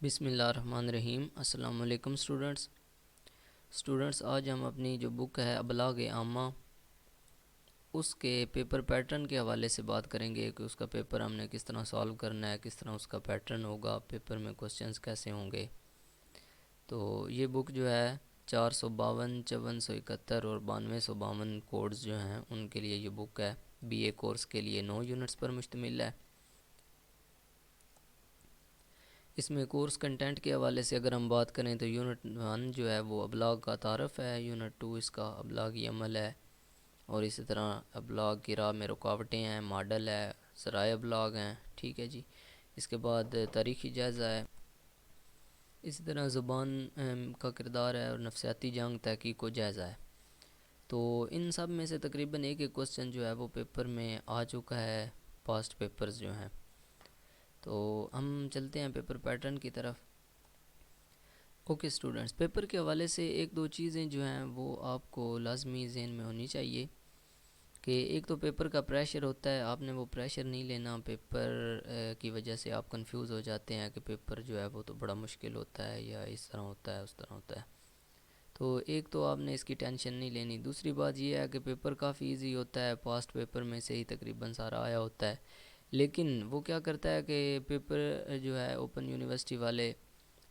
بسم اللہ الرحمن الرحیم۔ السلام علیکم اسٹوڈنٹس، آج ہم اپنی جو بک ہے ابلاغ عامہ اس کے پیپر پیٹرن کے حوالے سے بات کریں گے کہ اس کا پیپر ہم نے کس طرح سالو کرنا ہے، کس طرح اس کا پیٹرن ہوگا، پیپر میں کوسچنز کیسے ہوں گے۔ تو یہ بک جو ہے 452، 5471 اور 9252 کوڈز جو ہیں ان کے لیے یہ بک ہے۔ بی اے کورس کے لیے 9 یونٹس پر مشتمل ہے۔ اس میں کورس کنٹینٹ کے حوالے سے اگر ہم بات کریں تو یونٹ 1 جو ہے وہ ابلاغ کا تعارف ہے، یونٹ 2 اس کا ابلاغی عمل ہے، اور اسی طرح ابلاغ کی راہ میں رکاوٹیں ہیں، ماڈل ہے، ذرائع ابلاغ ہیں، ٹھیک ہے جی۔ اس کے بعد تاریخی جائزہ ہے، اسی طرح زبان کا کردار ہے، اور نفسیاتی جنگ تحقیق و جائزہ ہے۔ تو ان سب میں سے تقریباً ایک ایک کوسچن جو ہے وہ پیپر میں آ چکا ہے، پاسٹ پیپرز جو ہیں۔ تو ہم چلتے ہیں پیپر پیٹرن کی طرف۔ اوکے اسٹوڈنٹس، پیپر کے حوالے سے ایک دو چیزیں جو ہیں وہ آپ کو لازمی ذہن میں ہونی چاہیے کہ ایک تو پیپر کا پریشر ہوتا ہے، آپ نے وہ پریشر نہیں لینا۔ پیپر کی وجہ سے آپ کنفیوز ہو جاتے ہیں کہ پیپر جو ہے وہ تو بڑا مشکل ہوتا ہے، یا اس طرح ہوتا ہے اس طرح ہوتا ہے۔ تو ایک تو آپ نے اس کی ٹینشن نہیں لینی۔ دوسری بات یہ ہے کہ پیپر کافی ایزی ہوتا ہے، پاسٹ پیپر میں سے ہی تقریباً سارا آیا ہوتا ہے، لیکن وہ کیا کرتا ہے کہ پیپر جو ہے اوپن یونیورسٹی والے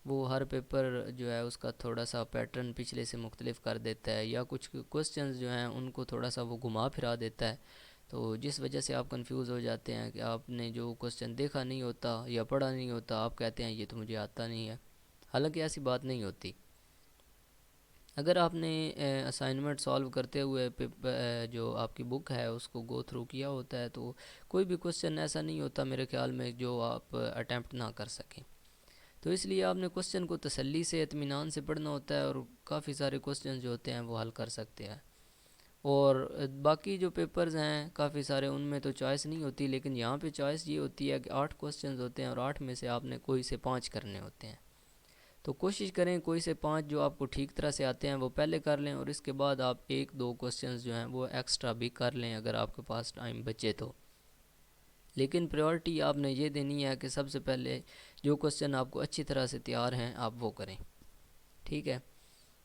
وہ ہر پیپر جو ہے اس کا تھوڑا سا پیٹرن پچھلے سے مختلف کر دیتا ہے، یا کچھ کوسچنز جو ہیں ان کو تھوڑا سا وہ گھما پھرا دیتا ہے، تو جس وجہ سے آپ کنفیوز ہو جاتے ہیں کہ آپ نے جو کوسچن دیکھا نہیں ہوتا یا پڑھا نہیں ہوتا، آپ کہتے ہیں یہ تو مجھے آتا نہیں ہے، حالانکہ ایسی بات نہیں ہوتی۔ اگر آپ نے اسائنمنٹ سالو کرتے ہوئے جو آپ کی بک ہے اس کو گو تھرو کیا ہوتا ہے، تو کوئی بھی کوسچن ایسا نہیں ہوتا میرے خیال میں جو آپ اٹیمپٹ نہ کر سکیں۔ تو اس لیے آپ نے کوسچن کو تسلی سے، اطمینان سے پڑھنا ہوتا ہے، اور کافی سارے کوسچن جو ہوتے ہیں وہ حل کر سکتے ہیں۔ اور باقی جو پیپرز ہیں کافی سارے، ان میں تو چوائس نہیں ہوتی، لیکن یہاں پہ چوائس یہ ہوتی ہے کہ 8 کوسچنز ہوتے ہیں، اور 8 میں سے آپ نے کوئی سے 5 کرنے ہوتے ہیں۔ تو کوشش کریں کوئی سے 5 جو آپ کو ٹھیک طرح سے آتے ہیں وہ پہلے کر لیں، اور اس کے بعد آپ 1-2 کوسچنز جو ہیں وہ ایکسٹرا بھی کر لیں اگر آپ کے پاس ٹائم بچے تو۔ لیکن پریورٹی آپ نے یہ دینی ہے کہ سب سے پہلے جو کوسچن آپ کو اچھی طرح سے تیار ہیں آپ وہ کریں، ٹھیک ہے۔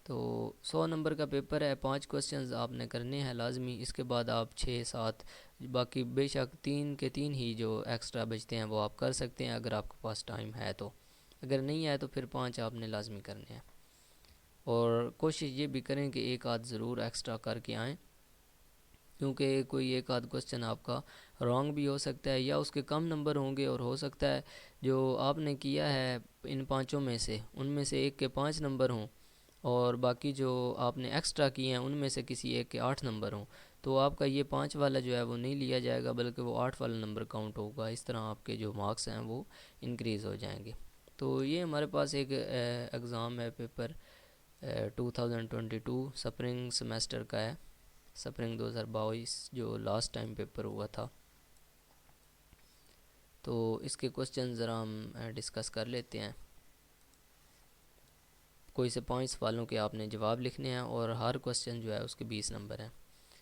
تو 100 نمبر کا پیپر ہے، 5 کوسچنز آپ نے کرنے ہیں لازمی، اس کے بعد آپ 6-7 باقی بے شک 3 کے 3 ہی جو ایکسٹرا بچتے ہیں وہ آپ کر سکتے ہیں اگر آپ کے پاس ٹائم ہے تو، اگر نہیں ہے تو پھر 5 آپ نے لازمی کرنے ہیں۔ اور کوشش یہ بھی کریں کہ ایک آدھ ضرور ایکسٹرا کر کے آئیں، کیونکہ کوئی ایک آدھ کوسچن آپ کا رانگ بھی ہو سکتا ہے، یا اس کے کم نمبر ہوں گے، اور ہو سکتا ہے جو آپ نے کیا ہے ان 5 میں سے ان میں سے ایک کے 5 نمبر ہوں، اور باقی جو آپ نے ایکسٹرا کیے ہیں ان میں سے کسی ایک کے 8 نمبر ہوں، تو آپ کا یہ 5 والا جو ہے وہ نہیں لیا جائے گا، بلکہ وہ 8 والا نمبر کاؤنٹ ہوگا۔ اس طرح آپ کے جو مارکس ہیں وہ انکریز ہو جائیں گے۔ تو یہ ہمارے پاس ایک ایگزام ہے، پیپر 2022 سپرنگ سمیسٹر کا ہے، سپرنگ 2022 جو لاسٹ ٹائم پیپر ہوا تھا۔ تو اس کے کوسچن ذرا ہم ڈسکس کر لیتے ہیں۔ کوئی سے 5 سوالوں کے آپ نے جواب لکھنے ہیں، اور ہر کوسچن جو ہے اس کے 20 نمبر ہیں۔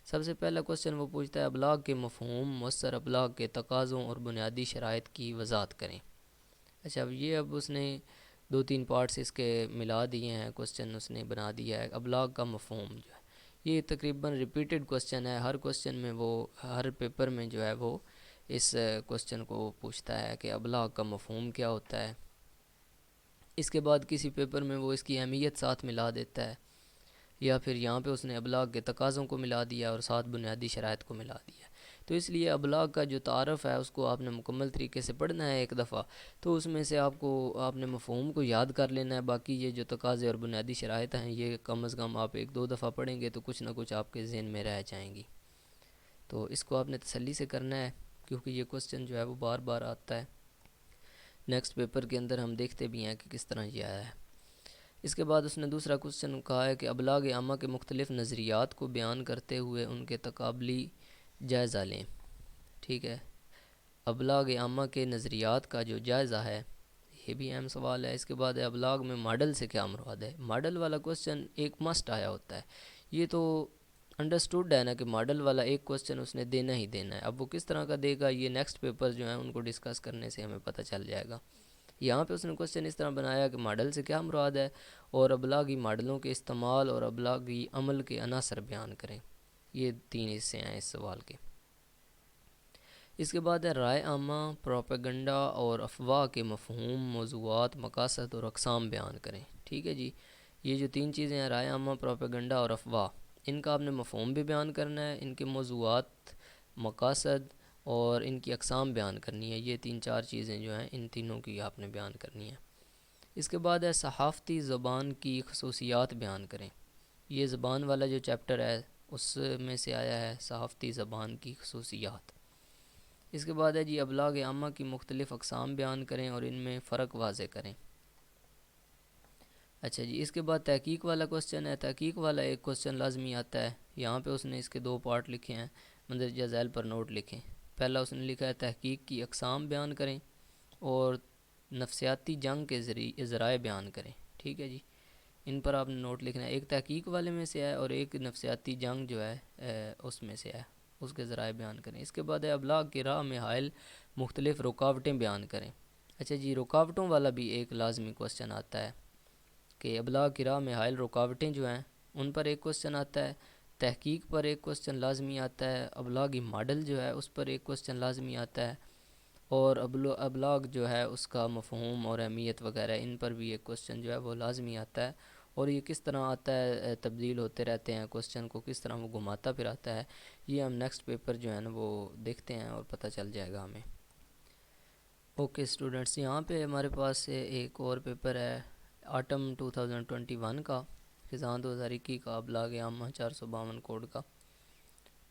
سب سے پہلا کوسچن وہ پوچھتا ہے ابلاغ کے مفہوم، مؤثر ابلاغ کے تقاضوں اور بنیادی شرائط کی وضاحت کریں۔ اچھا، اب اس نے 2-3 پارٹس اس کے ملا دیے ہیں، کوسچن اس نے بنا دیا ہے۔ ابلاغ کا مفہوم جو ہے یہ تقریباً ریپیٹڈ کوسچن ہے، ہر کوسچن میں وہ ہر پیپر میں جو ہے وہ اس کوسچن کو پوچھتا ہے کہ ابلاغ کا مفہوم کیا ہوتا ہے۔ اس کے بعد کسی پیپر میں وہ اس کی اہمیت ساتھ ملا دیتا ہے، یا پھر یہاں پہ اس نے ابلاغ کے تقاضوں کو ملا دیا اور ساتھ بنیادی شرائط کو ملا دیا۔ تو اس لیے ابلاغ کا جو تعارف ہے اس کو آپ نے مکمل طریقے سے پڑھنا ہے ایک دفعہ، تو اس میں سے آپ نے مفہوم کو یاد کر لینا ہے۔ باقی یہ جو تقاضے اور بنیادی شرائط ہیں یہ کم از کم آپ 1-2 دفعہ پڑھیں گے تو کچھ نہ کچھ آپ کے ذہن میں رہ جائیں گی۔ تو اس کو آپ نے تسلی سے کرنا ہے، کیونکہ یہ کوسچن جو ہے وہ بار بار آتا ہے۔ نیکسٹ پیپر کے اندر ہم دیکھتے بھی ہیں کہ کس طرح یہ آیا ہے۔ اس کے بعد اس نے دوسرا کوسچن کہا ہے کہ ابلاغ عامہ کے مختلف نظریات کو بیان کرتے ہوئے ان کے تقابلی جائزہ لیں، ٹھیک ہے۔ ابلاغ عامہ کے نظریات کا جو جائزہ ہے یہ بھی اہم سوال ہے۔ اس کے بعد ابلاغ میں ماڈل سے کیا مراد ہے۔ ماڈل والا کوسچن ایک مسٹ آیا ہوتا ہے، یہ تو انڈرسٹوڈ ہے نا کہ ماڈل والا ایک کوسچن اس نے دینا ہی دینا ہے۔ اب وہ کس طرح کا دے گا یہ نیکسٹ پیپر جو ہیں ان کو ڈسکس کرنے سے ہمیں پتہ چل جائے گا۔ یہاں پہ اس نے کوشچن اس طرح بنایا کہ ماڈل سے کیا مراد ہے، اور ابلاغی ماڈلوں کے استعمال اور ابلاغی عمل کے عناصر بیان کریں۔ یہ 3 حصے ہیں اس سوال کے۔ اس کے بعد ہے رائے عامہ، پروپیگنڈا اور افواہ کے مفہوم، موضوعات، مقاصد اور اقسام بیان کریں۔ ٹھیک ہے جی، یہ جو 3 چیزیں ہیں، رائے عامہ، پروپیگنڈا اور افواہ، ان کا آپ نے مفہوم بھی بیان کرنا ہے، ان کے موضوعات، مقاصد اور ان کی اقسام بیان کرنی ہے۔ یہ 3-4 چیزیں جو ہیں ان تینوں کی آپ نے بیان کرنی ہے۔ اس کے بعد ہے صحافتی زبان کی خصوصیات بیان کریں۔ یہ زبان والا جو چیپٹر ہے اس میں سے آیا ہے، صحافتی زبان کی خصوصیات۔ اس کے بعد ہے جی ابلاغ عامہ کی مختلف اقسام بیان کریں اور ان میں فرق واضح کریں۔ اچھا جی، اس کے بعد تحقیق والا کوسچن ہے۔ تحقیق والا ایک کوسچن لازمی آتا ہے، یہاں پہ اس نے اس کے 2 پارٹ لکھے ہیں، مندرجہ ذیل پر نوٹ لکھیں۔ پہلا اس نے لکھا ہے تحقیق کی اقسام بیان کریں اور نفسیاتی جنگ کے ذرائع بیان کریں۔ ٹھیک ہے جی، ان پر آپ نے نوٹ لکھنا ہے، ایک تحقیق والے میں سے ہے اور ایک نفسیاتی جنگ جو ہے اس میں سے ہے، اس کے ذرائع بیان کریں۔ اس کے بعد ہے ابلاغ کی راہ میں حائل مختلف رکاوٹیں بیان کریں۔ اچھا جی، رکاوٹوں والا بھی ایک لازمی کوسچن آتا ہے کہ ابلاغ کی راہ میں حائل رکاوٹیں جو ہیں ان پر ایک کوسچن آتا ہے، تحقیق پر ایک کوسچن لازمی آتا ہے، ابلاغی ماڈل جو ہے اس پر ایک کوسچن لازمی آتا ہے، اور ابلاغ جو ہے اس کا مفہوم اور اہمیت وغیرہ ان پر بھی ایک کوسچن جو ہے وہ لازمی آتا ہے۔ اور یہ کس طرح آتا ہے، تبدیل ہوتے رہتے ہیں کوسچن کو، کس طرح وہ گھماتا پھر آتا ہے، یہ ہم نیکسٹ پیپر جو ہے نا وہ دیکھتے ہیں اور پتہ چل جائے گا ہمیں۔ اوکے اسٹوڈنٹس، یہاں پہ ہمارے پاس ایک اور پیپر ہے آٹم 2021 کا، خزاں 2021 کا، ابلاغ عامہ 452 کوڈ کا۔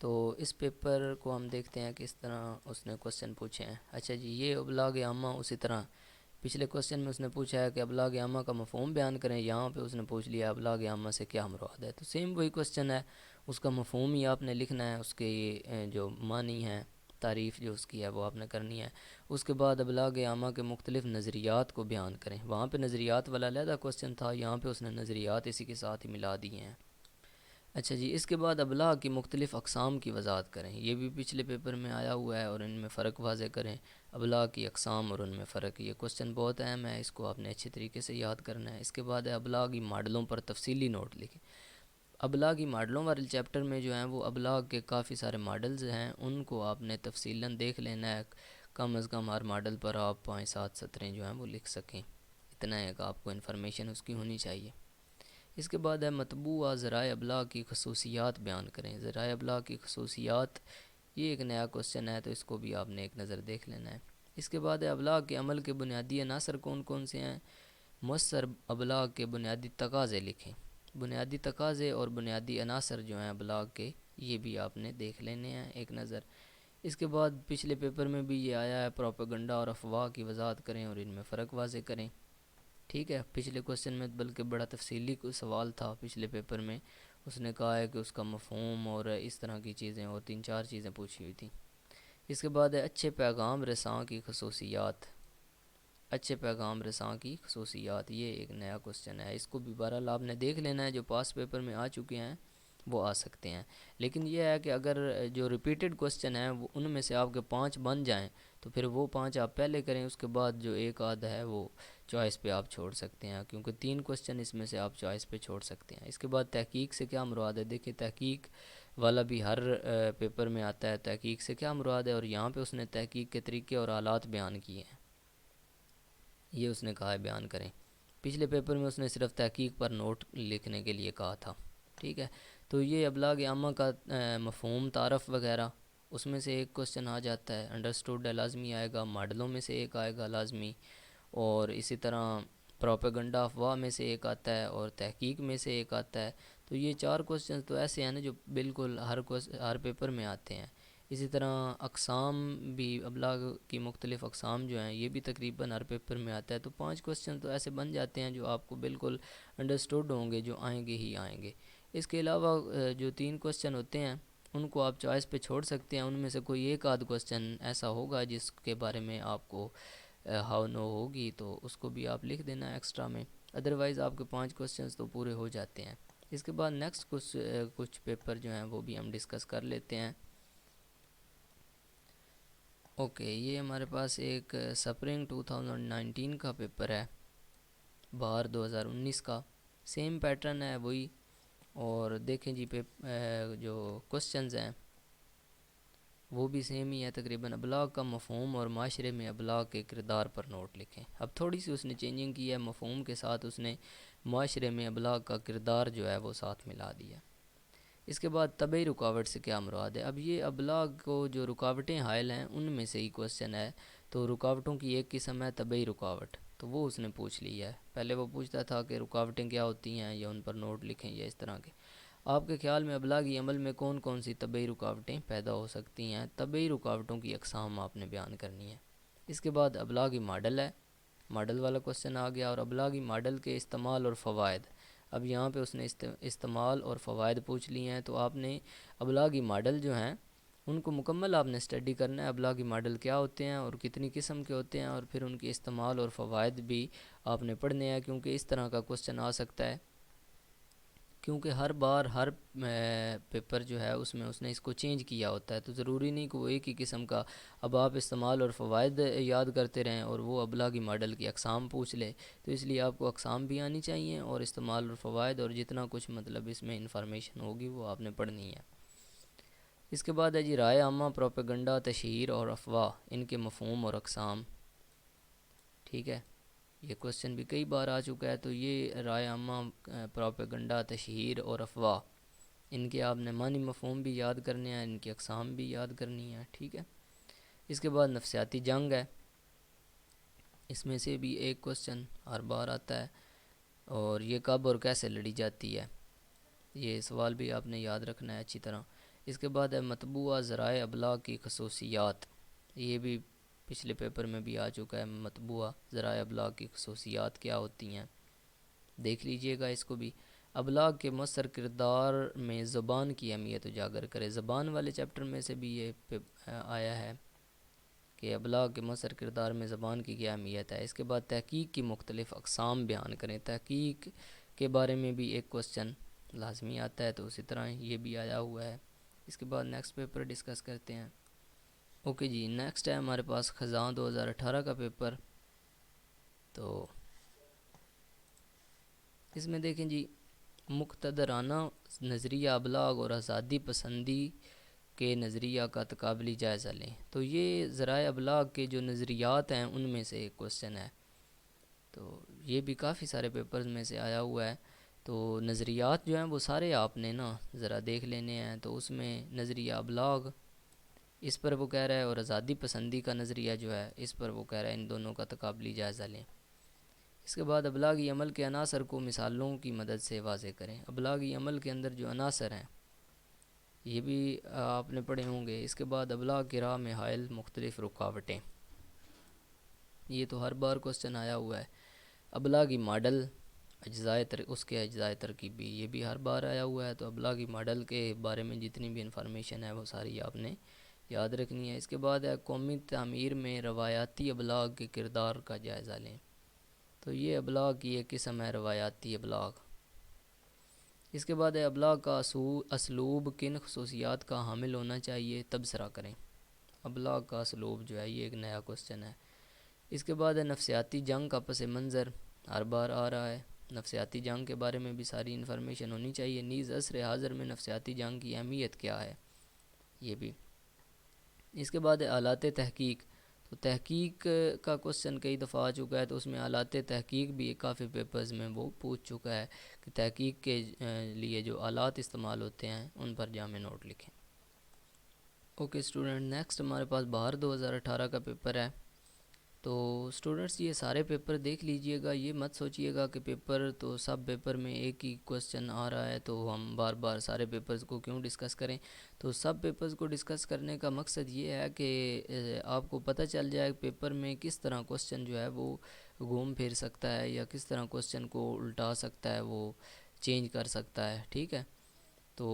تو اس پیپر کو ہم دیکھتے ہیں کس طرح اس نے کوسچن پوچھے ہیں۔ اچھا جی، یہ ابلاغ عامہ اسی طرح پچھلے کوسچن میں اس نے پوچھا ہے کہ ابلاغ عامہ کا مفہوم بیان کریں، یہاں پہ اس نے پوچھ لیا ابلاغ عامہ سے کیا مراد ہے، تو سیم وہی کوسچن ہے، اس کا مفہوم ہی آپ نے لکھنا ہے، اس کے جو معنی ہیں، تعریف جو اس کی ہے وہ آپ نے کرنی ہے۔ اس کے بعد ابلاغ عامہ کے مختلف نظریات کو بیان کریں، وہاں پہ نظریات والا علیحدہ کوسچن تھا، یہاں پہ اس نے نظریات اسی کے ساتھ ہی ملا دیے ہیں۔ اچھا جی، اس کے بعد ابلاغ کی مختلف اقسام کی وضاحت کریں، یہ بھی پچھلے پیپر میں آیا ہوا ہے، اور ان میں فرق واضح کریں، ابلاغ کی اقسام اور ان میں فرق۔ یہ کوسچن بہت اہم ہے، اس کو آپ نے اچھے طریقے سے یاد کرنا ہے۔ اس کے بعد ہے ابلاغی ماڈلوں پر تفصیلی نوٹ لکھیں۔ ابلاغی ماڈلوں والے چیپٹر میں جو ہیں وہ ابلاغ کے کافی سارے ماڈلز ہیں، ان کو آپ نے تفصیلاً دیکھ لینا ہے، کم از کم ہر ماڈل پر آپ 5-7 سطریں جو ہیں وہ لکھ سکیں، اتنا ہے کہ آپ کو انفارمیشن اس کی ہونی چاہیے۔ اس کے بعد ہے مطبوع ذرائع ابلاغ کی خصوصیات بیان کریں۔ ذرائع ابلاغ کی خصوصیات، یہ ایک نیا کوسچن ہے، تو اس کو بھی آپ نے ایک نظر دیکھ لینا ہے۔ اس کے بعد ہے ابلاغ کے عمل کے بنیادی عناصر کون کون سے ہیں، مؤثر ابلاغ کے بنیادی تقاضے لکھیں۔ بنیادی تقاضے اور بنیادی عناصر جو ہیں ابلاغ کے، یہ بھی آپ نے دیکھ لینے ہیں ایک نظر۔ اس کے بعد پچھلے پیپر میں بھی یہ آیا ہے، پروپیگنڈا اور افواہ کی وضاحت کریں اور ان میں فرق واضح کریں۔ ٹھیک ہے، پچھلے کوسچن میں بلکہ بڑا تفصیلی کوئی سوال تھا پچھلے پیپر میں، اس نے کہا ہے کہ اس کا مفہوم اور اس طرح کی چیزیں اور 3-4 چیزیں پوچھی ہوئی تھیں۔ اس کے بعد ہے اچھے پیغام رساں کی خصوصیات۔ اچھے پیغام رساں کی خصوصیات، یہ ایک نیا کوسچن ہے، اس کو بھی بہرحال آپ نے دیکھ لینا ہے، جو پاس پیپر میں آ چکے ہیں وہ آ سکتے ہیں، لیکن یہ ہے کہ اگر جو ریپیٹڈ کوسچن ہیں وہ ان میں سے آپ کے 5 بن جائیں تو پھر وہ 5 آپ پہلے کریں، اس کے بعد جو ایک آدھا ہے وہ چوائس پہ آپ چھوڑ سکتے ہیں، کیونکہ 3 کوسچن اس میں سے آپ چوائس پہ چھوڑ سکتے ہیں۔ اس کے بعد تحقیق سے کیا مراد ہے، دیکھیں تحقیق والا بھی ہر پیپر میں آتا ہے، تحقیق سے کیا مراد ہے، اور یہاں پہ اس نے تحقیق کے طریقے اور آلات بیان کیے ہیں، یہ اس نے کہا ہے بیان کریں۔ پچھلے پیپر میں اس نے صرف تحقیق پر نوٹ لکھنے کے لیے کہا تھا۔ ٹھیک ہے، تو یہ ابلاغ عامہ کا مفہوم، تعارف وغیرہ، اس میں سے ایک کوسچن آ جاتا ہے، انڈرسٹوڈ ہے لازمی آئے گا، ماڈلوں میں سے ایک آئے گا لازمی، اور اسی طرح پروپیگنڈا افواہ میں سے ایک آتا ہے، اور تحقیق میں سے ایک آتا ہے۔ تو یہ 4 کوسچن تو ایسے ہیں نا جو بالکل ہر پیپر میں آتے ہیں۔ اسی طرح اقسام بھی، ابلاغ کی مختلف اقسام جو ہیں یہ بھی تقریباً ہر پیپر میں آتا ہے، تو 5 کوسچن تو ایسے بن جاتے ہیں جو آپ کو بالکل انڈرسٹوڈ ہوں گے، جو آئیں گے ہی آئیں گے۔ اس کے علاوہ جو 3 کوسچن ہوتے ہیں ان کو آپ چوائس پہ چھوڑ سکتے ہیں، ان میں سے کوئی ایک آدھ کوسچن ایسا ہوگا جس کے بارے میں آپ کو ہاؤ نو ہوگی، تو اس کو بھی آپ لکھ دینا ایکسٹرا میں، ادروائز آپ کے 5 کوسچنز تو پورے ہو جاتے ہیں۔ اس کے بعد نیکسٹ کچھ پیپر جو ہیں وہ بھی ہم ڈسکس کر لیتے ہیں۔ اوکے، یہ ہمارے پاس ایک سپرنگ 2019 کا پیپر ہے، بہار 2019 کا، سیم پیٹرن ہے وہی. اور دیکھیں جی جو کوسچنز ہیں وہ بھی سیم ہی ہے تقریباً. ابلاغ کا مفہوم اور معاشرے میں ابلاغ کے کردار پر نوٹ لکھیں. اب تھوڑی سی اس نے چینجنگ کی ہے، مفہوم کے ساتھ اس نے معاشرے میں ابلاغ کا کردار جو ہے وہ ساتھ ملا دیا. اس کے بعد طبعی رکاوٹ سے کیا مراد ہے. اب یہ ابلاغ کو جو رکاوٹیں حائل ہیں ان میں سے ہی کوسچن ہے. تو رکاوٹوں کی ایک قسم ہے طبعی رکاوٹ، تو وہ اس نے پوچھ لی ہے. پہلے وہ پوچھتا تھا کہ رکاوٹیں کیا ہوتی ہیں یا ان پر نوٹ لکھیں یا اس طرح کے. آپ کے خیال میں ابلاغی عمل میں کون کون سی طبعی رکاوٹیں پیدا ہو سکتی ہیں؟ طبعی رکاوٹوں کی اقسام آپ نے بیان کرنی ہے. اس کے بعد ابلاغی ماڈل ہے، ماڈل والا کوسچن آ گیا. اور ابلاغی ماڈل کے استعمال اور فوائد. اب یہاں پہ اس نے استعمال اور فوائد پوچھ لیے ہیں، تو آپ نے ابلاغی ماڈل جو ہیں ان کو مکمل آپ نے اسٹڈی کرنا ہے. ابلاغی ماڈل کیا ہوتے ہیں اور کتنی قسم کے ہوتے ہیں، اور پھر ان کے استعمال اور فوائد بھی آپ نے پڑھنے ہیں، کیونکہ اس طرح کا کوسچن آ سکتا ہے. کیونکہ ہر بار ہر پیپر جو ہے اس میں اس نے اس کو چینج کیا ہوتا ہے، تو ضروری نہیں کہ وہ ایک ہی قسم کا. اب آپ استعمال اور فوائد یاد کرتے رہیں اور وہ ابلاغی ماڈل کی اقسام پوچھ لے، تو اس لیے آپ کو اقسام بھی آنی چاہیے اور استعمال اور فوائد اور جتنا کچھ مطلب اس میں انفارمیشن ہوگی وہ آپ نے پڑھنی ہے. اس کے بعد ہے جی رائے عامہ، پروپیگنڈا، تشہیر اور افواہ، ان کے مفہوم اور اقسام. ٹھیک ہے، یہ کوسچن بھی کئی بار آ چکا ہے. تو یہ رائے عامہ، پروپیگنڈا، تشہیر اور افواہ، ان کے آپ نے معنی مفہوم بھی یاد کرنے ہیں، ان کی اقسام بھی یاد کرنی ہے. ٹھیک ہے. اس کے بعد نفسیاتی جنگ ہے، اس میں سے بھی ایک کوسچن ہر بار آتا ہے. اور یہ کب اور کیسے لڑی جاتی ہے، یہ سوال بھی آپ نے یاد رکھنا ہے اچھی طرح. اس کے بعد ہے مطبوعہ ذرائع ابلاغ کی خصوصیات. یہ بھی پچھلے پیپر میں بھی آ چکا ہے. مطبوعہ ذرائع ابلاغ کی خصوصیات کیا ہوتی ہیں، دیکھ لیجئے گا اس کو بھی. ابلاغ کے مؤثر کردار میں زبان کی اہمیت اجاگر کرے. زبان والے چیپٹر میں سے بھی یہ آیا ہے کہ ابلاغ کے مؤثر کردار میں زبان کی کیا اہمیت ہے. اس کے بعد تحقیق کی مختلف اقسام بیان کریں. تحقیق کے بارے میں بھی ایک کوسچن لازمی آتا ہے، تو اسی طرح یہ بھی آیا ہوا ہے. اس کے بعد نیکسٹ پیپر ڈسکس کرتے ہیں. اوکے جی، نیکسٹ ہے ہمارے پاس خزاں 2018 کا پیپر. تو اس میں دیکھیں جی، مقتدرانہ نظریہ ابلاغ اور آزادی پسندی کے نظریہ کا تقابلی جائزہ لیں. تو یہ ذرائع ابلاغ کے جو نظریات ہیں ان میں سے ایک کوسچن ہے. تو یہ بھی کافی سارے پیپرز میں سے آیا ہوا ہے. تو نظریات جو ہیں وہ سارے آپ نے نا ذرا دیکھ لینے ہیں. تو اس میں نظریہ ابلاغ اس پر وہ کہہ رہا ہے، اور آزادی پسندی کا نظریہ جو ہے اس پر وہ کہہ رہا ہے ان دونوں کا تقابلی جائزہ لیں. اس کے بعد ابلاغی عمل کے عناصر کو مثالوں کی مدد سے واضح کریں. ابلاغی عمل کے اندر جو عناصر ہیں یہ بھی آپ نے پڑھے ہوں گے. اس کے بعد ابلاغ کی راہ میں حائل مختلف رکاوٹیں، یہ تو ہر بار کوسچن آیا ہوا ہے. ابلاغی ماڈل، اس کے اجزائے ترکیبی، یہ بھی ہر بار آیا ہوا ہے. تو ابلاغی ماڈل کے بارے میں جتنی بھی انفارمیشن ہے وہ ساری آپ نے یاد رکھنی ہے. اس کے بعد ہے قومی تعمیر میں روایاتی ابلاغ کے کردار کا جائزہ لیں. تو یہ ابلاغ کی ایک قسم ہے روایاتی ابلاغ. اس کے بعد ہے ابلاغ کا اسلوب کن خصوصیات کا حامل ہونا چاہیے، تبصرہ کریں. ابلاغ کا اسلوب جو ہے یہ ایک نیا کوسچن ہے. اس کے بعد ہے نفسیاتی جنگ کا پس منظر، ہر بار آ رہا ہے. نفسیاتی جنگ کے بارے میں بھی ساری انفارمیشن ہونی چاہیے. نیز عصر حاضر میں نفسیاتی جنگ کی اہمیت کیا ہے، یہ بھی. اس کے بعد ہے آلات تحقیق. تو تحقیق کا کوسچن کئی دفعہ آ چکا ہے، تو اس میں آلات تحقیق بھی کافی پیپرز میں وہ پوچھ چکا ہے کہ تحقیق کے لیے جو آلات استعمال ہوتے ہیں ان پر جامع نوٹ لکھیں. اوکے اسٹوڈنٹ، نیکسٹ ہمارے پاس بہار 2018 کا پیپر ہے. تو اسٹوڈنٹس یہ سارے پیپر دیکھ لیجئے گا. یہ مت سوچئے گا کہ پیپر تو سب پیپر میں ایک ہی کوسچن آ رہا ہے تو ہم بار بار سارے پیپرز کو کیوں ڈسکس کریں. تو سب پیپرز کو ڈسکس کرنے کا مقصد یہ ہے کہ آپ کو پتہ چل جائے پیپر میں کس طرح کوسچن جو ہے وہ گھوم پھر سکتا ہے، یا کس طرح کوسچن کو الٹا سکتا ہے، وہ چینج کر سکتا ہے. ٹھیک ہے. تو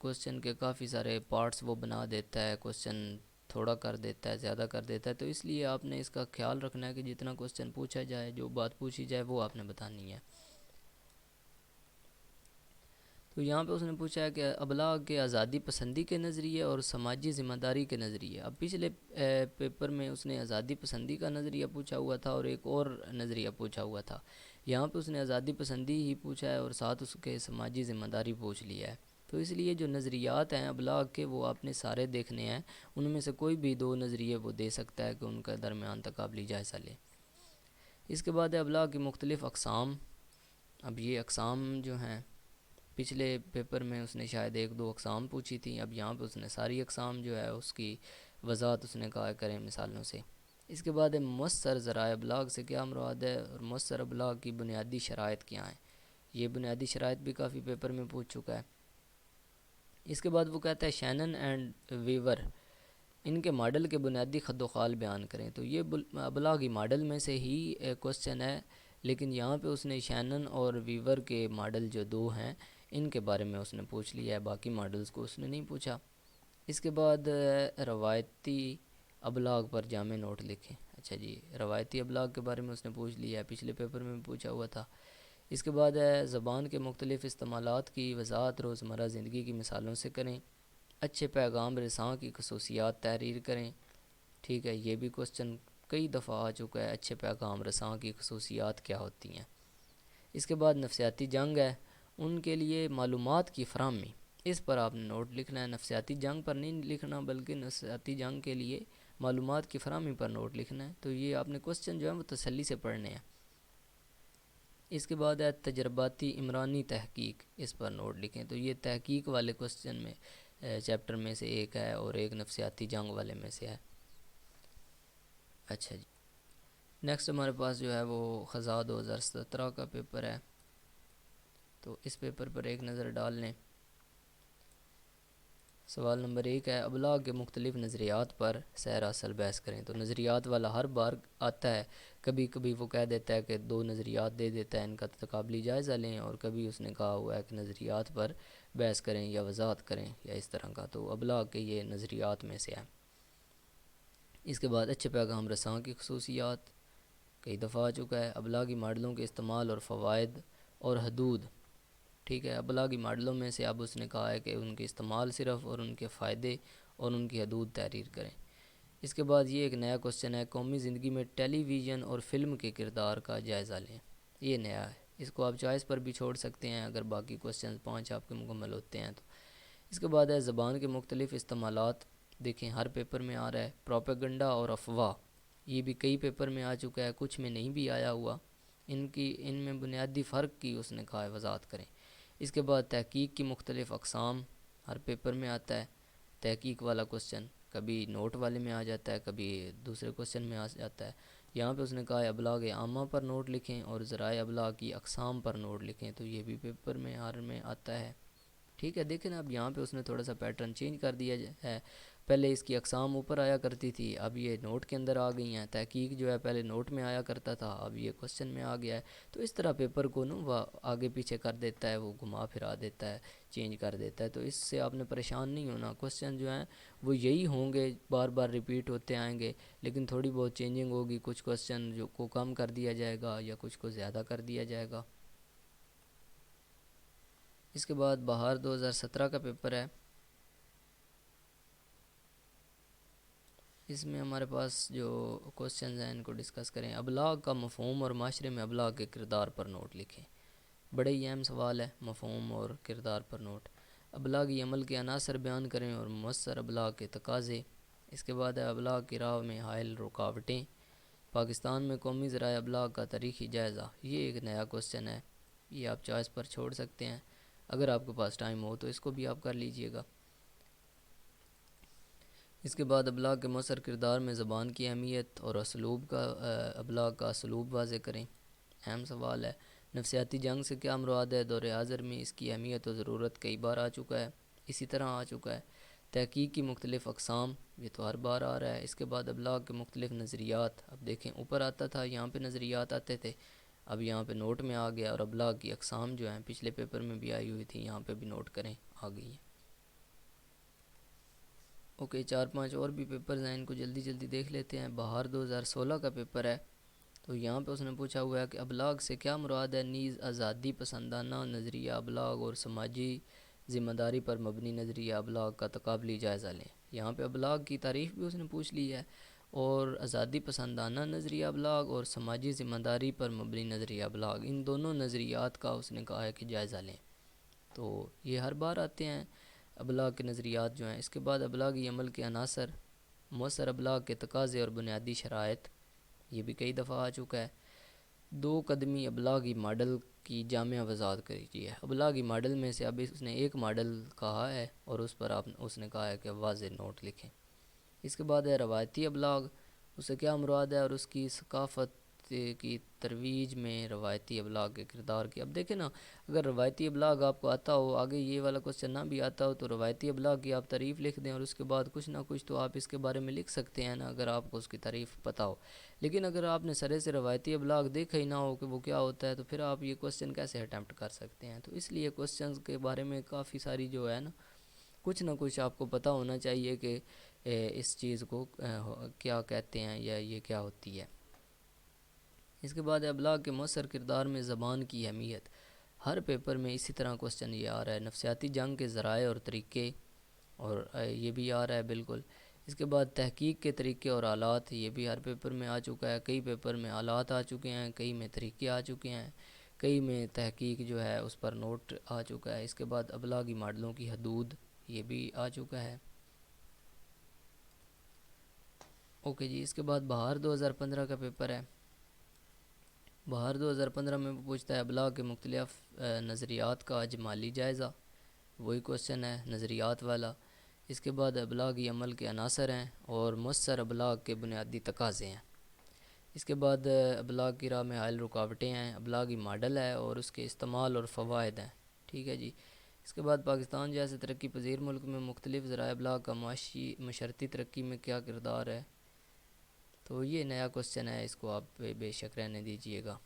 کوسچن کے کافی سارے پارٹس وہ بنا دیتا ہے، کوسچن تھوڑا کر دیتا ہے، زیادہ کر دیتا ہے. تو اس لیے آپ نے اس کا خیال رکھنا ہے کہ جتنا کوسچن پوچھا جائے، جو بات پوچھی جائے وہ آپ نے بتانی ہے. تو یہاں پہ اس نے پوچھا ہے کہ ابلاغ کے آزادی پسندی کے نظریے اور سماجی ذمہ داری کے نظریے. اب پچھلے پیپر میں اس نے آزادی پسندی کا نظریہ پوچھا ہوا تھا اور ایک اور نظریہ پوچھا ہوا تھا. یہاں پہ اس نے آزادی پسندی ہی پوچھا ہے اور ساتھ اس کے سماجی ذمہ داری پوچھ لیا ہے. تو اس لیے جو نظریات ہیں ابلاغ کے وہ آپ نے سارے دیکھنے ہیں. ان میں سے کوئی بھی دو نظریے وہ دے سکتا ہے کہ ان کا درمیان تقابلی جائزہ لے. اس کے بعد ابلاغ کی مختلف اقسام. اب یہ اقسام جو ہیں پچھلے پیپر میں اس نے شاید ایک دو اقسام پوچھی تھیں. اب یہاں پہ اس نے ساری اقسام جو ہے اس کی وضاحت اس نے کہا کریں مثالوں سے. اس کے بعد مؤثر ذرائع ابلاغ سے کیا مراد ہے اور مؤثر ابلاغ کی بنیادی شرائط کیا ہیں. یہ بنیادی شرائط بھی کافی پیپر میں پوچھ چکا ہے. اس کے بعد وہ کہتا ہے شینن اینڈ ویور ان کے ماڈل کے بنیادی خد و خال بیان کریں. تو یہ ابلاغی ماڈل میں سے ہی ایک کوسچن ہے، لیکن یہاں پہ اس نے شینن اور ویور کے ماڈل جو دو ہیں ان کے بارے میں اس نے پوچھ لیا ہے، باقی ماڈلز کو اس نے نہیں پوچھا. اس کے بعد روایتی ابلاغ پر جامع نوٹ لکھیں. اچھا جی، روایتی ابلاغ کے بارے میں اس نے پوچھ لیا ہے، پچھلے پیپر میں بھی پوچھا ہوا تھا. اس کے بعد زبان کے مختلف استعمالات کی وضاحت روزمرہ زندگی کی مثالوں سے کریں. اچھے پیغام رساں کی خصوصیات تحریر کریں. ٹھیک ہے، یہ بھی کوسچن کئی دفعہ آ چکا ہے، اچھے پیغام رساں کی خصوصیات کیا ہوتی ہیں. اس کے بعد نفسیاتی جنگ ہے، ان کے لیے معلومات کی فراہمی. اس پر آپ نے نوٹ لکھنا ہے، نفسیاتی جنگ پر نہیں لکھنا بلکہ نفسیاتی جنگ کے لیے معلومات کی فراہمی پر نوٹ لکھنا ہے. تو یہ آپ نے کوسچن جو ہے وہ تسلی سے پڑھنے ہیں. اس کے بعد ہے تجرباتی عمرانی تحقیق، اس پر نوٹ لکھیں. تو یہ تحقیق والے کوسچن میں چیپٹر میں سے ایک ہے اور ایک نفسیاتی جنگ والے میں سے ہے. اچھا جی، نیکسٹ ہمارے پاس جو ہے وہ خزاں 2017 کا پیپر ہے. تو اس پیپر پر ایک نظر ڈال لیں. سوال نمبر 1 ہے ابلاغ کے مختلف نظریات پر سیر اصل بحث کریں. تو نظریات والا ہر بار آتا ہے، کبھی کبھی وہ کہہ دیتا ہے کہ دو نظریات دے دیتا ہے، ان کا تقابلی جائزہ لیں، اور کبھی اس نے کہا ہوا ہے کہ نظریات پر بحث کریں یا وضاحت کریں یا اس طرح کا. تو ابلاغ کے یہ نظریات میں سے ہے. اس کے بعد اچھے پیغام رساں کی خصوصیات کئی دفعہ آ چکا ہے. ابلاغی ماڈلوں کے استعمال اور فوائد اور حدود. ٹھیک ہے، ابلاغی ماڈلوں میں سے اب اس نے کہا ہے کہ ان کے استعمال صرف اور ان کے فائدے اور ان کی حدود تحریر کریں. اس کے بعد یہ ایک نیا کوسچن ہے قومی زندگی میں ٹیلی ویژن اور فلم کے کردار کا جائزہ لیں. یہ نیا ہے، اس کو آپ چوائس پر بھی چھوڑ سکتے ہیں اگر باقی کوسچن 5 آپ کے مکمل ہوتے ہیں تو. اس کے بعد ہے زبان کے مختلف استعمالات. دیکھیں ہر پیپر میں آ رہا ہے پروپیگنڈا اور افواہ. یہ بھی کئی پیپر میں آ چکا ہے، کچھ میں نہیں بھی آیا ہوا. ان میں بنیادی فرق کی اس نے کہا ہے وضاحت کریں. اس کے بعد تحقیق کی مختلف اقسام ہر پیپر میں آتا ہے. تحقیق والا کوسچن کبھی نوٹ والے میں آ جاتا ہے، کبھی دوسرے کوسچن میں آ جاتا ہے. یہاں پہ اس نے کہا ہے ابلاغ عامہ پر نوٹ لکھیں اور ذرائع ابلاغ کی اقسام پر نوٹ لکھیں. تو یہ بھی پیپر میں ہر میں آتا ہے. ٹھیک ہے، دیکھیں نا اب یہاں پہ اس نے تھوڑا سا پیٹرن چینج کر دیا ہے. پہلے اس کی اقسام اوپر آیا کرتی تھی، اب یہ نوٹ کے اندر آ گئی ہیں. تحقیق جو ہے پہلے نوٹ میں آیا کرتا تھا، اب یہ کوسچن میں آ گیا ہے. تو اس طرح پیپر کو نا وہ آگے پیچھے کر دیتا ہے، وہ گھما پھرا دیتا ہے، چینج کر دیتا ہے. تو اس سے آپ نے پریشان نہیں ہونا. کوسچن جو ہیں وہ یہی ہوں گے، بار بار ریپیٹ ہوتے آئیں گے، لیکن تھوڑی بہت چینجنگ ہوگی. کچھ کوسچن جو کو کم کر دیا جائے گا یا کچھ کو زیادہ کر دیا جائے گا. اس کے بعد بہار 2017 کا پیپر ہے. اس میں ہمارے پاس جو کوسچنز ہیں ان کو ڈسکس کریں. ابلاغ کا مفہوم اور معاشرے میں ابلاغ کے کردار پر نوٹ لکھیں. بڑے ہی اہم سوال ہے، مفہوم اور کردار پر نوٹ. ابلاغی عمل کے عناصر بیان کریں اور مؤثر ابلاغ کے تقاضے. اس کے بعد ہے ابلاغ کی راہ میں حائل رکاوٹیں. پاکستان میں قومی ذرائع ابلاغ کا تاریخی جائزہ. یہ ایک نیا کوسچن ہے، یہ آپ چوائس پر چھوڑ سکتے ہیں. اگر آپ کے پاس ٹائم ہو تو اس کو بھی آپ کر لیجئے گا. اس کے بعد ابلاغ کے مؤثر کردار میں زبان کی اہمیت اور اسلوب کا ابلاغ کا اسلوب واضح کریں. اہم سوال ہے. نفسیاتی جنگ سے کیا مراد ہے؟ دور حاضر میں اس کی اہمیت و ضرورت کئی بار آ چکا ہے، اسی طرح آ چکا ہے. تحقیق کی مختلف اقسام، یہ تو ہر بار آ رہا ہے. اس کے بعد ابلاغ کے مختلف نظریات. اب دیکھیں اوپر آتا تھا، یہاں پہ نظریات آتے تھے، اب یہاں پہ نوٹ میں آ گیا. اور ابلاغ کی اقسام جو ہیں پچھلے پیپر میں بھی آئی ہوئی تھی، یہاں پہ بھی نوٹ کریں، آ گئی ہیں. اوکے، 4-5 اور بھی پیپرز ہیں، ان کو جلدی جلدی دیکھ لیتے ہیں. بہار 2016 کا پیپر ہے. تو یہاں پہ اس نے پوچھا ہوا ہے کہ ابلاغ سے کیا مراد ہے، نیز آزادی پسندانہ نظریہ ابلاغ اور سماجی ذمہ داری پر مبنی نظریہ ابلاغ کا تقابلی جائزہ لیں۔ یہاں پہ ابلاغ کی تعریف بھی اس نے پوچھ لی ہے، اور آزادی پسندانہ نظریہ ابلاغ اور سماجی ذمہ داری پر مبنی نظریہ ابلاغ، ان دونوں نظریات کا اس نے کہا ہے کہ جائزہ لیں۔ تو یہ ہر بار آتے ہیں ابلاغ کے نظریات جو ہیں۔ اس کے بعد ابلاغی عمل کے عناصر، مؤثر ابلاغ کے تقاضے اور بنیادی شرائط، یہ بھی کئی دفعہ آ چکا ہے۔ دو قدمی ابلاغی ماڈل کی جامع وضاحت کریجیے۔ ابلاغی ماڈل میں سے اب اس نے ایک ماڈل کہا ہے اور اس پر اس نے کہا ہے کہ واضح نوٹ لکھیں۔ اس کے بعد ہے روایتی ابلاغ، اس سے کیا مراد ہے اور اس کی ثقافت کی ترویج میں روایتی ابلاغ کے کردار کی۔ اب دیکھیں نا، اگر روایتی ابلاغ آپ کو آتا ہو، آگے یہ والا کوسچن نہ بھی آتا ہو، تو روایتی ابلاغ کی آپ تعریف لکھ دیں اور اس کے بعد کچھ نہ کچھ تو آپ اس کے بارے میں لکھ سکتے ہیں نا، اگر آپ کو اس کی تعریف پتہ ہو۔ لیکن اگر آپ نے سرے سے روایتی ابلاغ دیکھا ہی نہ ہو کہ وہ کیا ہوتا ہے، تو پھر آپ یہ کوسچن کیسے اٹیمپٹ کر سکتے ہیں؟ تو اس لیے کوسچنز کے بارے میں کافی ساری جو ہے نا، کچھ نہ کچھ آپ کو پتہ ہونا چاہیے کہ اس چیز کو کیا کہتے ہیں یا یہ کیا ہوتی ہے۔ اس کے بعد ابلاغ کے مؤثر کردار میں زبان کی اہمیت، ہر پیپر میں اسی طرح کوسچن یہ آ رہا ہے۔ نفسیاتی جنگ کے ذرائع اور طریقے، اور یہ بھی آ رہا ہے بالکل۔ اس کے بعد تحقیق کے طریقے اور آلات، یہ بھی ہر پیپر میں آ چکا ہے۔ کئی پیپر میں آلات آ چکے ہیں، کئی میں طریقے آ چکے ہیں، کئی میں تحقیق جو ہے اس پر نوٹ آ چکا ہے۔ اس کے بعد ابلاغی ماڈلوں کی حدود، یہ بھی آ چکا ہے۔ اوکے جی، اس کے بعد بہار 2015 کا پیپر ہے۔ بہار 2015 میں پوچھتا ہے ابلاغ کے مختلف نظریات کا اجمالی جائزہ، وہی کوسچن ہے نظریات والا۔ اس کے بعد ابلاغی عمل کے عناصر ہیں اور مؤثر ابلاغ کے بنیادی تقاضے ہیں۔ اس کے بعد ابلاغ کی راہ میں حائل رکاوٹیں ہیں، ابلاغی ماڈل ہے اور اس کے استعمال اور فوائد ہیں۔ ٹھیک ہے جی۔ اس کے بعد پاکستان جیسے ترقی پذیر ملک میں مختلف ذرائع ابلاغ کا معاشرتی ترقی میں کیا کردار ہے؟ تو یہ نیا کوسچن ہے، اس کو آپ بے شک رہنے دیجئے گا۔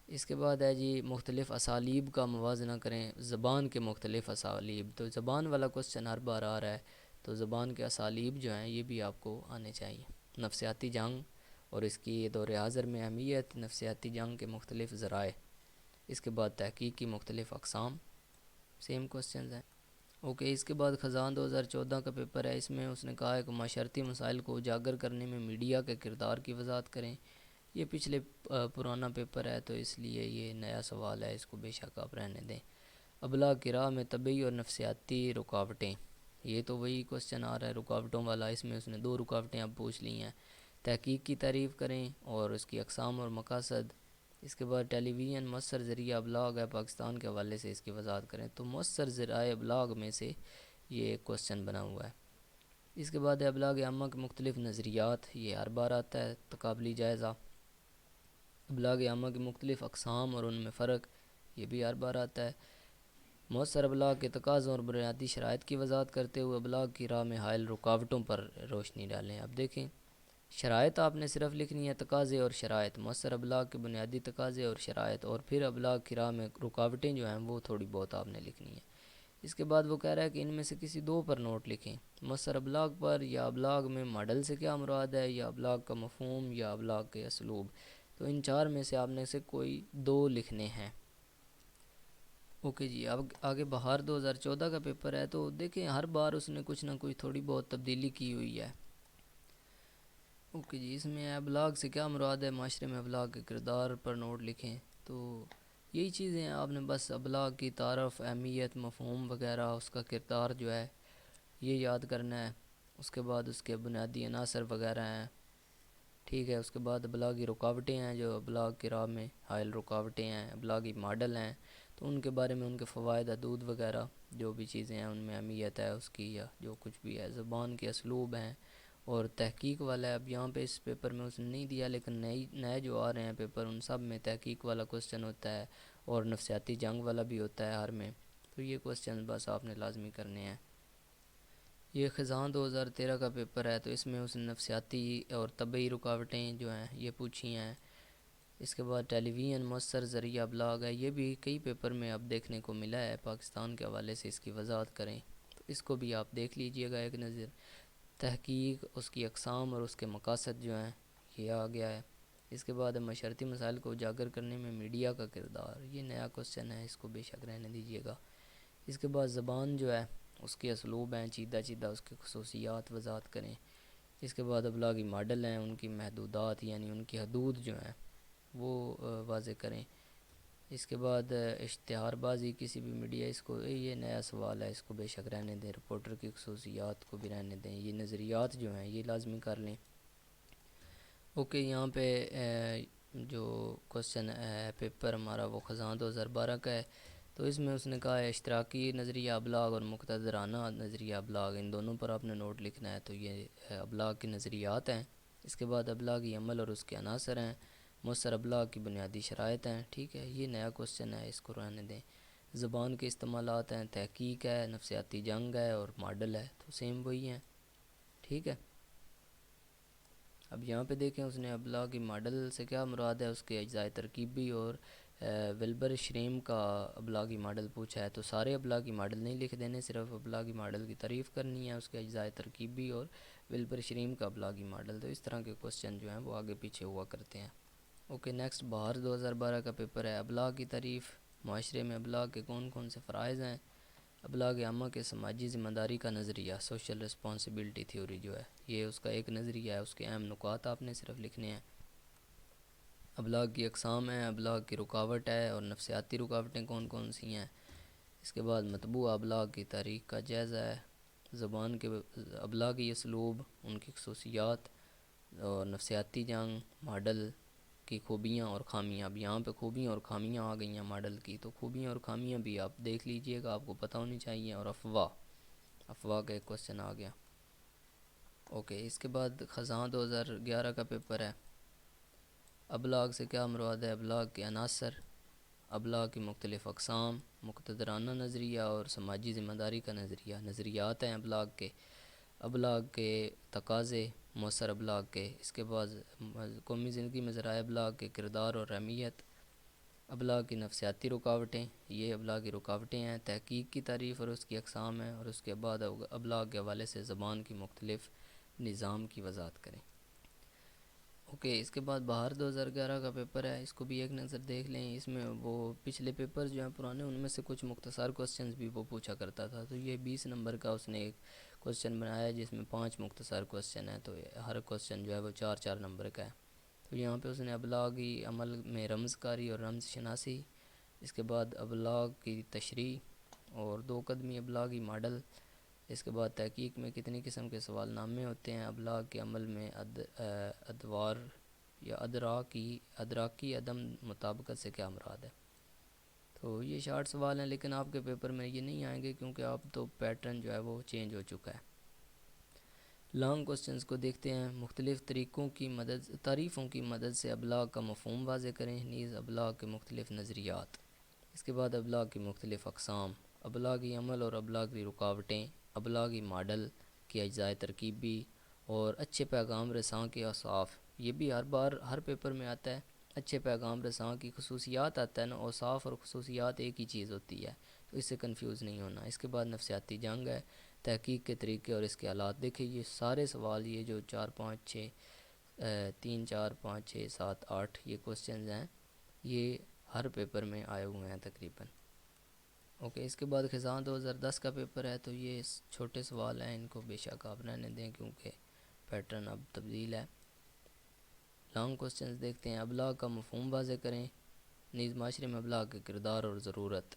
اس کے بعد ہے جی مختلف اسالیب کا موازنہ کریں، زبان کے مختلف اسالیب، تو زبان والا کوسچن ہر بار آ رہا ہے، تو زبان کے اسالیب جو ہیں یہ بھی آپ کو آنے چاہیے۔ نفسیاتی جنگ اور اس کی دور حاضر میں اہمیت، نفسیاتی جنگ کے مختلف ذرائع۔ اس کے بعد تحقیق کی مختلف اقسام، سیم کوسچنز ہیں۔ اوکے، اس کے بعد خزاں 2014 کا پیپر ہے۔ اس میں اس نے کہا ہے کہ معاشرتی مسائل کو اجاگر کرنے میں میڈیا کے کردار کی وضاحت کریں۔ یہ پچھلے پرانا پیپر ہے تو اس لیے یہ نیا سوال ہے، اس کو بے شک آپ رہنے دیں۔ ابلاغ کی راہ میں طبعی اور نفسیاتی رکاوٹیں، یہ تو وہی کوسچن آ رہا ہے رکاوٹوں والا۔ اس میں اس نے دو رکاوٹیں اب پوچھ لی ہیں، تحقیق کی تعریف کریں اور اس کی اقسام اور مقاصد۔ اس کے بعد ٹیلی ویژن مؤثر ذریعہ ابلاغ ہے پاکستان کے حوالے سے، اس کی وضاحت کریں۔ تو مؤثر ذرائع ابلاغ میں سے یہ ایک کوسچن بنا ہوا ہے۔ اس کے بعد ابلاغ عامہ کے مختلف نظریات، یہ ہر بار آتا ہے، تقابلی جائزہ۔ ابلاغ عامہ کی مختلف اقسام اور ان میں فرق، یہ بھی ہر بار آتا ہے۔ مؤثر ابلاغ کے تقاضوں اور بنیادی شرائط کی وضاحت کرتے ہوئے ابلاغ کی راہ میں حائل رکاوٹوں پر روشنی ڈالیں۔ اب دیکھیں، شرائط آپ نے صرف لکھنی ہے، تقاضے اور شرائط، مؤثر ابلاغ کے بنیادی تقاضے اور شرائط، اور پھر ابلاغ کی راہ میں رکاوٹیں جو ہیں وہ تھوڑی بہت آپ نے لکھنی ہے۔ اس کے بعد وہ کہہ رہا ہے کہ ان میں سے کسی دو پر نوٹ لکھیں، مؤثر ابلاغ پر، یا ابلاغ میں ماڈل سے کیا مراد ہے، یا ابلاغ کا مفہوم، یا ابلاغ کے اسلوب۔ تو ان چار میں سے آپ نے سے کوئی دو لکھنے ہیں۔ اوکے جی، اب آگے بہار 2014 کا پیپر ہے، تو دیکھیں ہر بار اس نے کچھ نہ کچھ تھوڑی بہت تبدیلی کی ہوئی ہے۔ اوکے جی، اس میں ابلاغ سے کیا مراد ہے، معاشرے میں ابلاغ کے کردار پر نوٹ لکھیں۔ تو یہی چیزیں ہیں، آپ نے بس ابلاغ کی تعارف، اہمیت، مفہوم وغیرہ، اس کا کردار جو ہے یہ یاد کرنا ہے۔ اس کے بعد اس کے بنیادی عناصر وغیرہ ہیں۔ ٹھیک ہے، اس کے بعد ابلاغی رکاوٹیں ہیں، جو ابلاغ کی راہ میں حائل رکاوٹیں ہیں، ابلاغی ماڈل ہیں، تو ان کے بارے میں ان کے فوائد، حدود وغیرہ جو بھی چیزیں ہیں ان میں اہمیت ہے اس کی، یا جو کچھ بھی ہے، زبان کے اسلوب ہیں، اور تحقیق والا ہے۔ اب یہاں پہ اس پیپر میں اس نے نہیں دیا، لیکن نئے جو آ رہے ہیں پیپر ان سب میں تحقیق والا کوسچن ہوتا ہے، اور نفسیاتی جنگ والا بھی ہوتا ہے ہر میں۔ تو یہ کوسچن بس آپ نے لازمی کرنے ہیں۔ یہ خزاں 2013 کا پیپر ہے، تو اس میں اس نے نفسیاتی اور طبعی رکاوٹیں جو ہیں یہ پوچھی ہیں۔ اس کے بعد ٹیلی ویژن مؤثر ذریعہ ابلاغ ہے، یہ بھی کئی پیپر میں اب دیکھنے کو ملا ہے، پاکستان کے حوالے سے اس کی وضاحت کریں، تو اس کو بھی آپ دیکھ لیجئے گا ایک نظر۔ تحقیق، اس کی اقسام اور اس کے مقاصد جو ہیں یہ آ گیا ہے۔ اس کے بعد معاشرتی مسائل کو اجاگر کرنے میں میڈیا کا کردار، یہ نیا کوسچن ہے، اس کو بے شک رہنے دیجیے گا۔ اس کے بعد زبان جو ہے اس کے اسلوب ہیں، چیدہ چیدہ اس کی خصوصیات وضاحت کریں۔ اس کے بعد ابلاغی ماڈل ہیں، ان کی محدودات یعنی ان کی حدود جو ہیں وہ واضح کریں۔ اس کے بعد اشتہار بازی کسی بھی میڈیا، اس کو یہ نیا سوال ہے، اس کو بے شک رہنے دیں۔ رپورٹر کی خصوصیات کو بھی رہنے دیں۔ یہ نظریات جو ہیں یہ لازمی کر لیں۔ اوکے، یہاں پہ جو کوسچن ہے پیپر ہمارا وہ خزاں 2012 کا ہے، تو اس میں اس نے کہا ہے اشتراکی نظریہ ابلاغ اور مقتدرانہ نظریہ ابلاغ، ان دونوں پر آپ نے نوٹ لکھنا ہے۔ تو یہ ابلاغ کے نظریات ہیں۔ اس کے بعد ابلاغی عمل اور اس کے عناصر ہیں۔ مؤثر ابلاغ کی بنیادی شرائط ہیں، ٹھیک ہے، یہ نیا کوسچن ہے، اس کو رہنے دیں۔ زبان کے استعمالات ہیں، تحقیق ہے، نفسیاتی جنگ ہے اور ماڈل ہے، تو سیم وہی ہیں، ٹھیک ہے۔ اب یہاں پہ دیکھیں اس نے ابلاغی ماڈل سے کیا مراد ہے، اس کے اجزائے ترکیبی اور ولبر شریم کا ابلاغی ماڈل پوچھا ہے، تو سارے ابلاغی ماڈل نہیں لکھ دینے، صرف ابلاغی ماڈل کی تعریف کرنی ہے، اس کے اجزائے ترکیبی اور ولبر شریم کا ابلاغی ماڈل۔ تو اس طرح کے کوسچن جو ہیں وہ آگے پیچھے ہوا کرتے ہیں۔ اوکے، نیکسٹ بہار 2012 کا پیپر ہے، ابلاغ کی تعریف۔ معاشرے میں ابلاغ کے کون کون سے فرائض ہیں؟ ابلاغ عامہ کے سماجی ذمہ داری کا نظریہ، سوشل رسپانسبلٹی تھیوری جو ہے، یہ اس کا ایک نظریہ ہے، اس کے اہم نکات آپ نے صرف لکھنے ہیں۔ ابلاغ کی اقسام ہیں، ابلاغ کی رکاوٹ ہے اور نفسیاتی رکاوٹیں کون کون سی ہیں۔ اس کے بعد مطبوع ابلاغ کی تاریخ کا جائزہ ہے۔ زبان کے ابلاغی اسلوب، ان کی خصوصیات اور نفسیاتی جنگ، ماڈل کی خوبیاں اور خامیاں۔ اب یہاں پہ خوبیاں اور خامیاں آ گئی ہیں ماڈل کی، تو خوبیاں اور خامیاں بھی آپ دیکھ لیجئے گا، آپ کو پتہ ہونی چاہیے۔ اور افواہ کا ایک کوسچن آ گیا۔ اوکے، اس کے بعد خزاں 2011 کا پیپر ہے، ابلاغ سے کیا مراد ہے؟ ابلاغ کے عناصر، ابلاغ کی مختلف اقسام، مقتدرانہ نظریہ اور سماجی ذمہ داری کا نظریہ، نظریات ہیں ابلاغ کے تقاضے، مؤثر ابلاغ کے۔ اس کے بعد قومی زندگی میں ذرائع ابلاغ کے کردار اور اہمیت، ابلاغ کی نفسیاتی رکاوٹیں، یہ ابلاغی رکاوٹیں ہیں۔ تحقیق کی تعریف اور اس کی اقسام ہیں، اور اس کے بعد ابلاغ کے حوالے سے زبان کی مختلف نظام کی وضاحت کریں۔ اوکے، اس کے بعد بہار 2011 کا پیپر ہے، اس کو بھی ایک نظر دیکھ لیں۔ اس میں وہ پچھلے پیپر جو ہیں پرانے، ان میں سے کچھ مختصر کوسچنز بھی وہ پوچھا کرتا تھا، تو یہ 20 نمبر کا اس نے ایک کوسچن بنایا ہے جس میں 5 مختصر کوسچن ہیں، تو ہر کوسچن جو ہے وہ 4 نمبر کا ہے۔ تو یہاں پہ اس نے ابلاغی عمل میں رمز کاری اور رمز شناسی، اس کے بعد ابلاغ کی تشریح اور 2 قدمی ابلاغی ماڈل، اس کے بعد تحقیق میں کتنی قسم کے سوال نامے ہوتے ہیں، ابلاغ کے عمل میں ادوار یا ادراکی عدم مطابقت سے کیا مراد ہے۔ تو یہ شارٹ سوال ہیں، لیکن آپ کے پیپر میں یہ نہیں آئیں گے کیونکہ آپ تو پیٹرن جو ہے وہ چینج ہو چکا ہے۔ لانگ کوسچنز کو دیکھتے ہیں، مختلف تعریفوں کی مدد سے ابلاغ کا مفہوم واضح کریں، نیز ابلاغ کے مختلف نظریات۔ اس کے بعد ابلاغ کی مختلف اقسام، ابلاغی عمل اور ابلاغی رکاوٹیں، ابلاغی ماڈل کی اجزائے ترکیبی اور اچھے پیغام رساں کے اوصاف۔ یہ بھی ہر پیپر میں آتا ہے، اچھے پیغام رساں کی خصوصیات آتا ہے نا، اوصاف اور خصوصیات ایک ہی چیز ہوتی ہے، تو اس سے کنفیوز نہیں ہونا۔ اس کے بعد نفسیاتی جنگ ہے، تحقیق کے طریقے اور اس کے آلات۔ دیکھیں یہ سارے سوال، یہ جو 4 5 6 3 4 5 6 7 8 یہ کوسچنز ہیں، یہ ہر پیپر میں آئے ہوئے ہیں تقریباً۔ اوکے، اس کے بعد خزاں 2010 کا پیپر ہے، تو یہ چھوٹے سوال ہیں، ان کو بے شک آپ رہنے دیں کیونکہ پیٹرن اب تبدیل ہے۔ لانگ کوسچنز دیکھتے ہیں، ابلاغ کا مفہوم واضح کریں، نیز معاشرے میں ابلاغ کے کردار اور ضرورت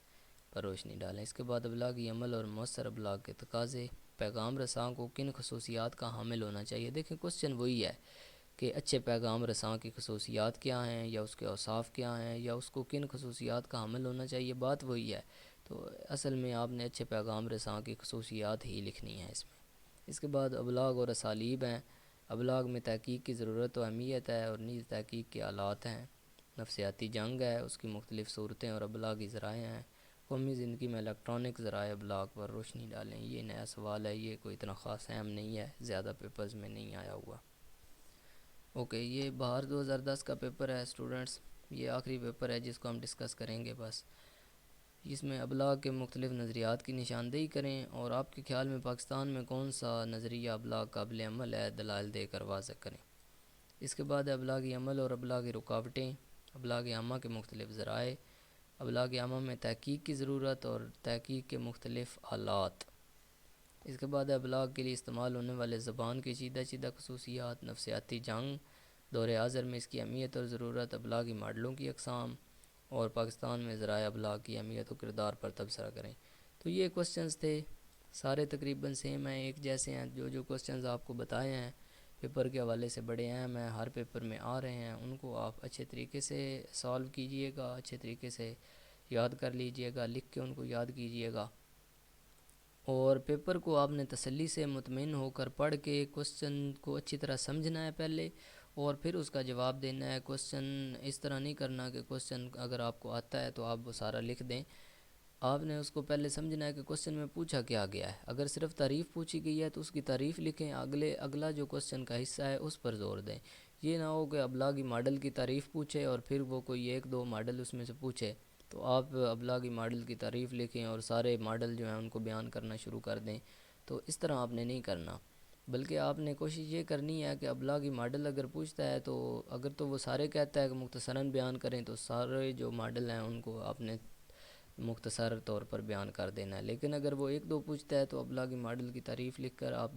پر روشنی ڈالیں۔ اس کے بعد ابلاغی عمل اور مؤثر ابلاغ کے تقاضے، پیغام رساں کو کن خصوصیات کا حامل ہونا چاہیے۔ دیکھیں کوسچن وہی ہے کہ اچھے پیغام رساں کی خصوصیات کیا ہیں، یا اس کے اوصاف کیا ہیں، یا اس کو کن خصوصیات کا حامل ہونا چاہیے، بات وہی ہے۔ تو اصل میں آپ نے اچھے پیغام رساں کی خصوصیات ہی لکھنی ہیں اس میں۔ اس کے بعد ابلاغ اور اسالیب ہیں، ابلاغ میں تحقیق کی ضرورت و اہمیت ہے اور نیز تحقیق کے آلات ہیں۔ نفسیاتی جنگ ہے، اس کی مختلف صورتیں اور ابلاغی ذرائع ہیں۔ قومی زندگی میں الیکٹرانک ذرائع ابلاغ پر روشنی ڈالیں، یہ نیا سوال ہے، یہ کوئی اتنا خاص اہم نہیں ہے، زیادہ پیپرز میں نہیں آیا ہوا۔ اوکے، یہ بہار 2010 کا پیپر ہے اسٹوڈنٹس، یہ آخری پیپر ہے جس کو ہم ڈسکس کریں گے بس۔ اس میں ابلاغ کے مختلف نظریات کی نشاندہی کریں، اور آپ کے خیال میں پاکستان میں کون سا نظریہ ابلاغ قابل عمل ہے، دلائل دے کر واضح کریں۔ اس کے بعد ابلاغی عمل اور ابلاغی رکاوٹیں، ابلاغ عامہ کے مختلف ذرائع، ابلاغ عامہ میں تحقیق کی ضرورت اور تحقیق کے مختلف آلات۔ اس کے بعد ابلاغ کے لیے استعمال ہونے والے زبان کی چیدہ خصوصیات، نفسیاتی جنگ، دور حاضر میں اس کی اہمیت اور ضرورت، ابلاغی ماڈلوں کی اقسام، اور پاکستان میں ذرائع ابلاغ کی اہمیت و کردار پر تبصرہ کریں۔ تو یہ کوسچنز تھے، سارے تقریباً سیم ہیں، ایک جیسے ہیں۔ جو کوسچنز آپ کو بتائے ہیں پیپر کے حوالے سے بڑے اہم ہیں، ہر پیپر میں آ رہے ہیں، ان کو آپ اچھے طریقے سے سالو کیجئے گا، اچھے طریقے سے یاد کر لیجئے گا، لکھ کے ان کو یاد کیجئے گا، اور پیپر کو آپ نے تسلی سے مطمئن ہو کر پڑھ کے کوسچن کو اچھی طرح سمجھنا ہے پہلے، اور پھر اس کا جواب دینا ہے۔ کوسچن اس طرح نہیں کرنا کہ کوسچن اگر آپ کو آتا ہے تو آپ وہ سارا لکھ دیں، آپ نے اس کو پہلے سمجھنا ہے کہ کوسچن میں پوچھا کیا گیا ہے۔ اگر صرف تعریف پوچھی گئی ہے تو اس کی تعریف لکھیں، اگلا جو کوسچن کا حصہ ہے اس پر زور دیں۔ یہ نہ ہو کہ ابلاغی ماڈل کی تعریف پوچھے اور پھر وہ کوئی ایک دو ماڈل اس میں سے پوچھے تو آپ ابلاغی ماڈل کی تعریف لکھیں اور سارے ماڈل جو ہیں ان کو بیان کرنا شروع کر دیں۔ تو اس طرح آپ نے نہیں کرنا، بلکہ آپ نے کوشش یہ کرنی ہے کہ ابلاغی ماڈل اگر پوچھتا ہے تو اگر تو وہ سارے کہتا ہے کہ مختصراً بیان کریں تو سارے جو ماڈل ہیں ان کو آپ نے مختصر طور پر بیان کر دینا ہے، لیکن اگر وہ ایک دو پوچھتا ہے تو ابلاغی ماڈل کی تعریف لکھ کر آپ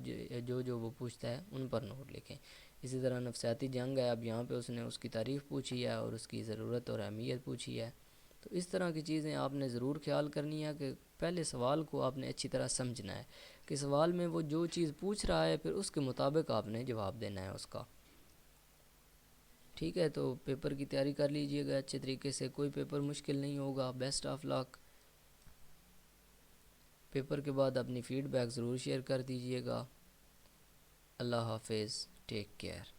جو وہ پوچھتا ہے ان پر نوٹ لکھیں۔ اسی طرح نفسیاتی جنگ ہے، اب یہاں پہ اس نے اس کی تعریف پوچھی ہے اور اس کی ضرورت اور اہمیت پوچھی ہے۔ تو اس طرح کی چیزیں آپ نے ضرور خیال کرنی ہے کہ پہلے سوال کو آپ نے اچھی طرح سمجھنا ہے کہ سوال میں وہ جو چیز پوچھ رہا ہے پھر اس کے مطابق آپ نے جواب دینا ہے اس کا۔ ٹھیک ہے، تو پیپر کی تیاری کر لیجئے گا اچھے طریقے سے، کوئی پیپر مشکل نہیں ہوگا۔ Best of look. پیپر کے بعد اپنی فیڈ بیک ضرور شیئر کر دیجئے گا۔ اللہ حافظ، ٹیک کیئر۔